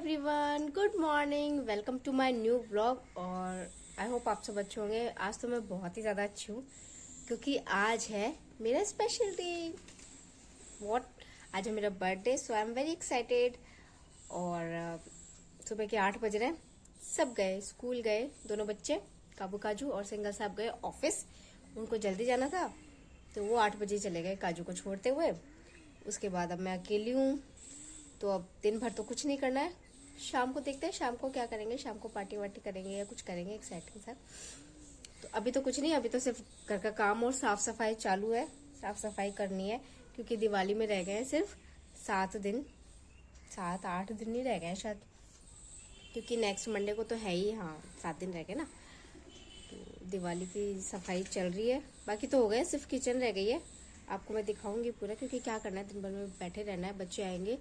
Everyone, good morning, welcome to my new vlog. और I hope आप सब अच्छे होंगे। आज तो मैं बहुत ही ज़्यादा अच्छी हूँ क्योंकि आज है मेरा स्पेशल डे। व्हाट, आज है मेरा birthday, so I am very excited. और सुबह के 8 बज रहे हैं। सब गए, स्कूल गए, दोनों बच्चे काबू काजू और सिंगल साहब गए ऑफिस। उनको जल्दी जाना था तो वो 8 बजे चले गए काजू को छोड़ते हुए। उसके बाद अब मैं अकेली हूँ, तो अब दिन भर तो कुछ नहीं करना है। शाम को देखते हैं शाम को क्या करेंगे, शाम को पार्टी वार्टी करेंगे या कुछ करेंगे एक्साइटिंग सा। तो अभी तो कुछ नहीं, अभी तो सिर्फ घर का काम और साफ सफाई चालू है। साफ सफाई करनी है क्योंकि दिवाली में रह गए हैं सिर्फ 7 दिन, 7-8 दिन नहीं रह गए हैं शायद, क्योंकि नेक्स्ट मंडे को तो है ही। हाँ, 7 दिन रह गए ना। तो दिवाली की सफाई चल रही है, बाकी तो हो गए, सिर्फ किचन रह गई है। आपको मैं दिखाऊंगी पूरा, क्योंकि क्या करना है, दिन भर में बैठे रहना है। बच्चे आएंगे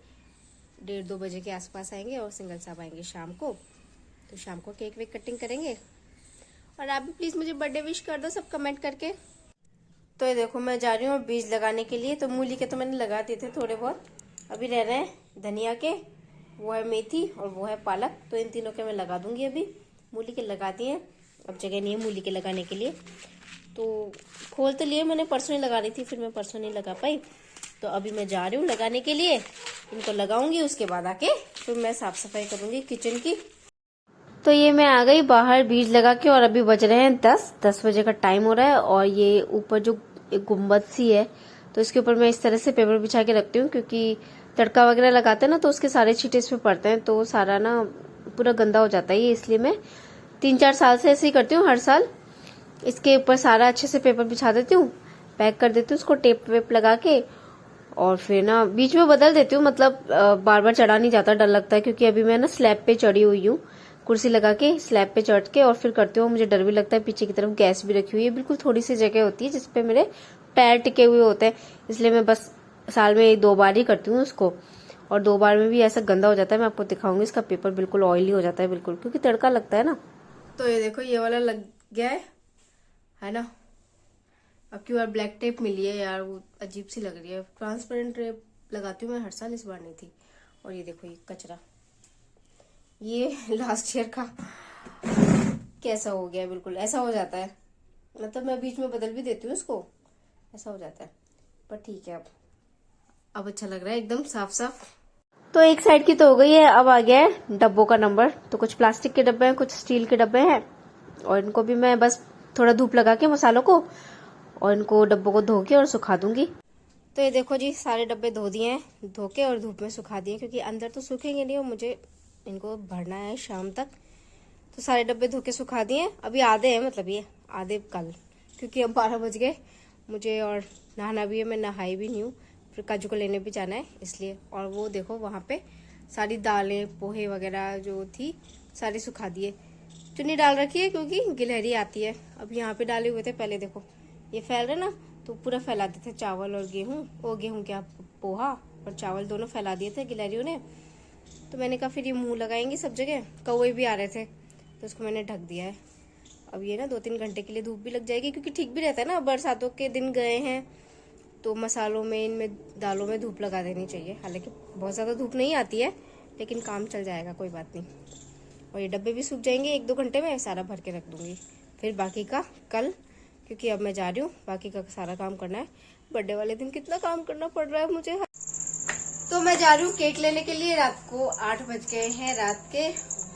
1:30-2 बजे के आसपास आएंगे और सिंगल साहब आएंगे शाम को। तो शाम को केक वेक कटिंग करेंगे। और आप भी प्लीज मुझे बर्थडे विश कर दो सब कमेंट करके। तो ये देखो, मैं जा रही हूँ बीज लगाने के लिए। तो मूली के तो मैंने लगा दिए थे थोड़े बहुत, अभी रह रहे हैं धनिया के, वो है मेथी और वो है पालक। तो इन तीनों के मैं लगा दूंगी। अभी मूली के लगा दिए, अब जगह नहीं है मूली के लगाने के लिए। तो खोल तो लिए मैंने, परसों ही लगा रही थी, फिर मैं परसों नहीं लगा पाई। तो अभी मैं जा रही हूँ लगाने के लिए, इनको लगाऊंगी, उसके बाद आके फिर मैं साफ सफाई करूंगी किचन की। तो ये मैं आ गई बाहर बीज लगा के, और अभी बज रहे हैं 10 बजे का टाइम हो रहा है। और ये ऊपर जो एक गुम्बद सी है, तो इसके ऊपर मैं इस तरह से पेपर बिछा के रखती हूँ, क्योंकि तड़का वगैरह लगाते हैं ना तो उसके सारे छींटे इस पे पड़ते हैं, तो सारा ना पूरा गंदा हो जाता है ये। इसलिए मैं 3-4 साल से ऐसे ही करती हूँ, हर साल इसके ऊपर सारा अच्छे से पेपर बिछा देती हूँ, पैक कर देती हूँ उसको टेप वेप लगा के। और फिर ना बीच में बदल देती हूँ, मतलब बार बार चढ़ा नहीं जाता, डर लगता है। क्योंकि अभी मैं ना स्लैब पे चढ़ी हुई हूँ, कुर्सी लगा के स्लैब पे चढ़ के और फिर करती हूँ। मुझे डर भी लगता है, पीछे की तरफ गैस भी रखी हुई है, बिल्कुल थोड़ी सी जगह होती है जिसपे मेरे पैर टिके हुए होते हैं। इसलिए मैं बस साल में 2 बार ही करती हूँ उसको। और 2 बार में भी ऐसा गंदा हो जाता है, मैं आपको दिखाऊंगी। इसका पेपर बिल्कुल ऑयली हो जाता है बिल्कुल, क्योंकि तड़का लगता है ना। तो ये देखो, ये वाला लग गया है ना। अब की बार ब्लैक टेप मिली है यार, वो अजीब सी लग रही है। ट्रांसपेरेंट टेप लगाती हूँ मैं हर साल, इस बार नहीं थी। और ये देखो, ये कचरा, ये लास्ट ईयर का कैसा हो गया, बिल्कुल ऐसा हो जाता है। मतलब मैं बीच में बदल भी देती हूँ इसको, ऐसा हो जाता है। पर ठीक है, अब अच्छा लग रहा है एकदम साफ साफ। तो एक साइड की तो हो गई है, अब आ गया है डब्बों का नंबर। तो कुछ प्लास्टिक के डब्बे हैं, कुछ स्टील के डब्बे हैं, और इनको भी मैं बस थोड़ा धूप लगा के मसालों को, और इनको डब्बों को धो के और सुखा दूंगी। तो ये देखो जी, सारे डब्बे धो दिए हैं, धो के और धूप में सुखा दिए, क्योंकि अंदर तो सूखेंगे नहीं और मुझे इनको भरना है शाम तक। तो सारे डब्बे धो के सुखा दिए। अभी आधे हैं, मतलब ये आधे कल, क्योंकि अब 12 बज गए मुझे, और नहाना भी है। मैं नहाई भी नहीं हूँ, फिर काजू को लेने भी जाना है इसलिए। और वो देखो वहाँ पे सारी दालें पोहे वगैरह जो थी सारी सुखा दिए। चुन्नी डाल रखी है क्योंकि गिलहरी आती है। अब यहाँ पे डाले हुए थे पहले, देखो ये फैल रहे ना, तो पूरा फैला देते थे चावल और गेहूं, वो गेहूं क्या, पोहा और चावल दोनों फैला दिए थे गिलहरियों ने। तो मैंने कहा फिर ये मुंह लगाएंगी सब जगह, कौवे भी आ रहे थे, तो उसको मैंने ढक दिया है। अब ये ना 2-3 घंटे के लिए धूप भी लग जाएगी, क्योंकि ठीक भी रहता है ना, बरसातों के दिन गए हैं तो मसालों में, इनमें दालों में धूप लगा देनी चाहिए। हालांकि बहुत ज़्यादा धूप नहीं आती है, लेकिन काम चल जाएगा, कोई बात नहीं। और ये डब्बे भी सूख जाएंगे 1-2 घंटे में, सारा भर के रख दूंगी। फिर बाकी का कल, क्योंकि अब मैं जा रही हूँ, बाकी का सारा काम करना है। बर्थडे वाले दिन कितना काम करना पड़ रहा है मुझे। तो मैं जा रही हूँ केक लेने के लिए। रात को 8 बज गए हैं रात के,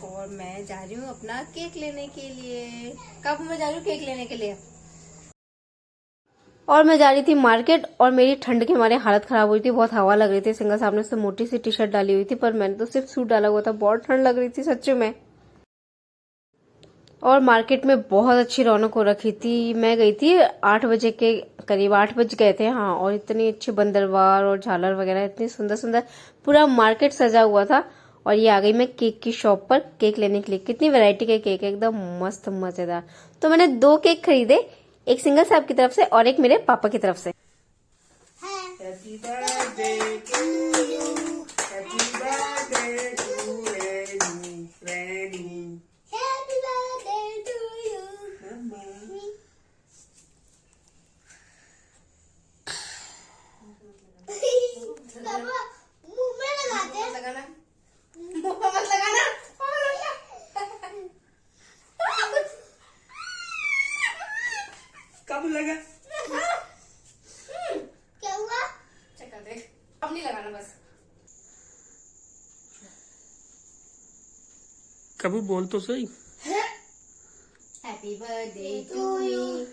और मैं जा रही हूँ अपना केक लेने के लिए। कब मैं जा रही हूँ केक लेने के लिए, और मैं जा रही थी मार्केट। और मेरी ठंड के मारे हालत खराब हुई थी, बहुत हवा लग रही थी। सिंगल साहब ने मोटी सी टी शर्ट डाली हुई थी, पर मैंने तो सिर्फ सूट डाला हुआ था, बहुत ठंड लग रही थी सच में। और मार्केट में बहुत अच्छी रौनक हो रखी थी। मैं गई थी 8 बजे के करीब, 8 बज गए थे हाँ। और इतनी अच्छी बंदरवार और झालर वगैरह, इतनी सुंदर सुंदर, पूरा मार्केट सजा हुआ था। और ये आ गई मैं केक की शॉप पर केक लेने के लिए। कितनी वैरायटी के केक है, एकदम मस्त मजेदार। तो मैंने 2 केक खरीदे, एक सिंगल साहब की तरफ से और एक मेरे पापा की तरफ से। Happy birthday to you. Happy birthday to Rennie. Happy birthday to you. पापा मुंह में लगाते हैं। लगाना मुंह में मत कभी बोल तो सही। Happy birthday to you.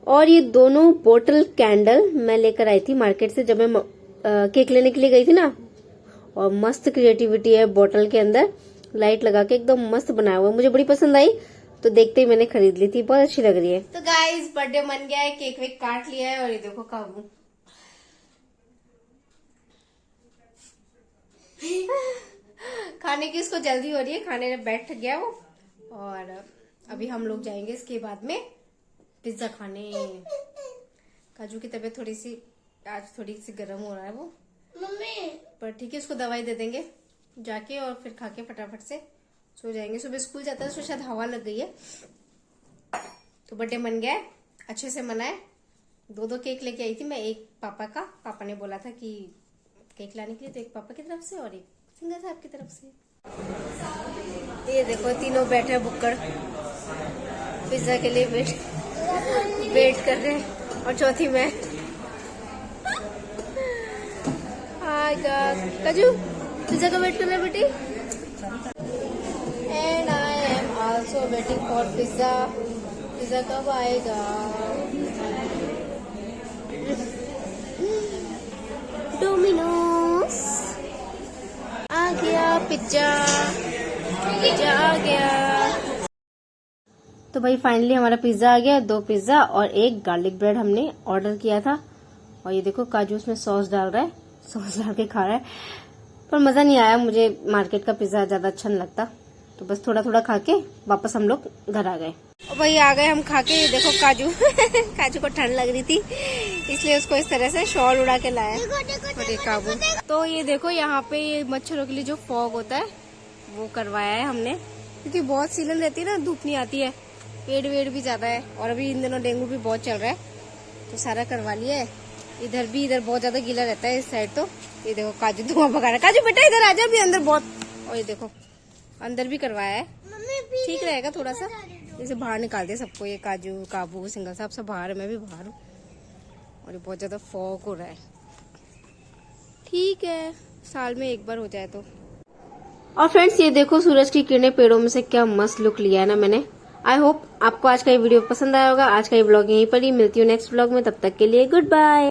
और ये दोनों बोतल कैंडल मैं लेकर आई थी मार्केट से जब मैं केक लेने के लिए गई थी ना। और मस्त क्रिएटिविटी है बोतल के अंदर, लाइट लगा के एकदम मस्त बनाया हुआ है। मुझे बड़ी पसंद आई तो देखते ही मैंने खरीद ली थी, बहुत अच्छी लग रही है। तो गाइस बर्थडे मन गया है, केक वेक काट लिया है और ये देखो काबू खाने की इसको जल्दी हो रही है, खाने में बैठ गया वो। और अभी हम लोग जाएंगे इसके बाद में पिज्जा खाने। काजू की तबीयत आज थोड़ी सी गर्म हो रहा है वो मम्मी, पर ठीक है उसको दवाई दे देंगे जाके और फिर खा के फटाफट से सो जाएंगे। सुबह स्कूल जाता है तो शायद हवा लग गई है। तो बर्थडे मन गया है, अच्छे से मनाए। 2 केक लेके आई थी मैं, एक पापा का, पापा ने बोला था कि केक लाने के लिए, तो एक पापा की तरफ से और एक सिंगर साहब की तरफ से। ये देखो तीनों बैठे बुक्कड़ पिज्जा के लिए वेट कर रहे हैं। और चौथी मैं काजू पिज्जा का वेट कर रहे हैं बेटी। And I am also waiting for pizza. Pizza कब आएगा? डोमिनोज आ गया, पिज्जा आ गया। तो भाई फाइनली हमारा पिज्जा आ गया। 2 पिज्जा और 1 गार्लिक ब्रेड हमने ऑर्डर किया था। और ये देखो काजू उसमें सॉस डाल रहा है, सॉस डाल के खा रहा है, पर मजा नहीं आया। मुझे मार्केट का पिज्जा ज्यादा अच्छा नहीं लगता, तो बस थोड़ा थोड़ा खा के वापस हम लोग घर आ गए। और भाई आ गए हम खा के। ये देखो काजू काजू को ठंड लग रही थी इसलिए उसको इस तरह से शॉल उड़ा के लाया। और ये काबू, तो ये देखो यहाँ पे ये मच्छरों के लिए जो फॉग होता है वो करवाया है हमने, क्योंकि बहुत सीलन रहती है ना, धूप नहीं आती है, पेड़ वेड़ भी ज्यादा है और अभी इन दिनों डेंगू भी बहुत चल रहा है, तो सारा करवा लिया है। इधर बहुत ज्यादा गीला रहता है इस साइड। तो ये देखो काजू धुआं पका रहा है। काजू बेटा इधर आ जा, भी अंदर बहुत। और ये देखो अंदर भी करवाया है, ठीक रहेगा थोड़ा सा। जैसे बाहर निकाल दिया सबको, ये काजू काबू सिंगल साहब सब बाहर है, मैं भी बाहर हूँ। और ये बहुत ज्यादा फॉग हो रहा है। ठीक है, साल में एक बार हो जाए तो। और फ्रेंड्स ये देखो सूरज की किरणें पेड़ों में से, क्या मस्त लुक लिया है ना मैंने। आई होप आपको आज का ये वीडियो पसंद आया होगा। आज का ये ब्लॉग यहीं पर ही, मिलती हूँ नेक्स्ट ब्लॉग में, तब तक के लिए गुड बाय।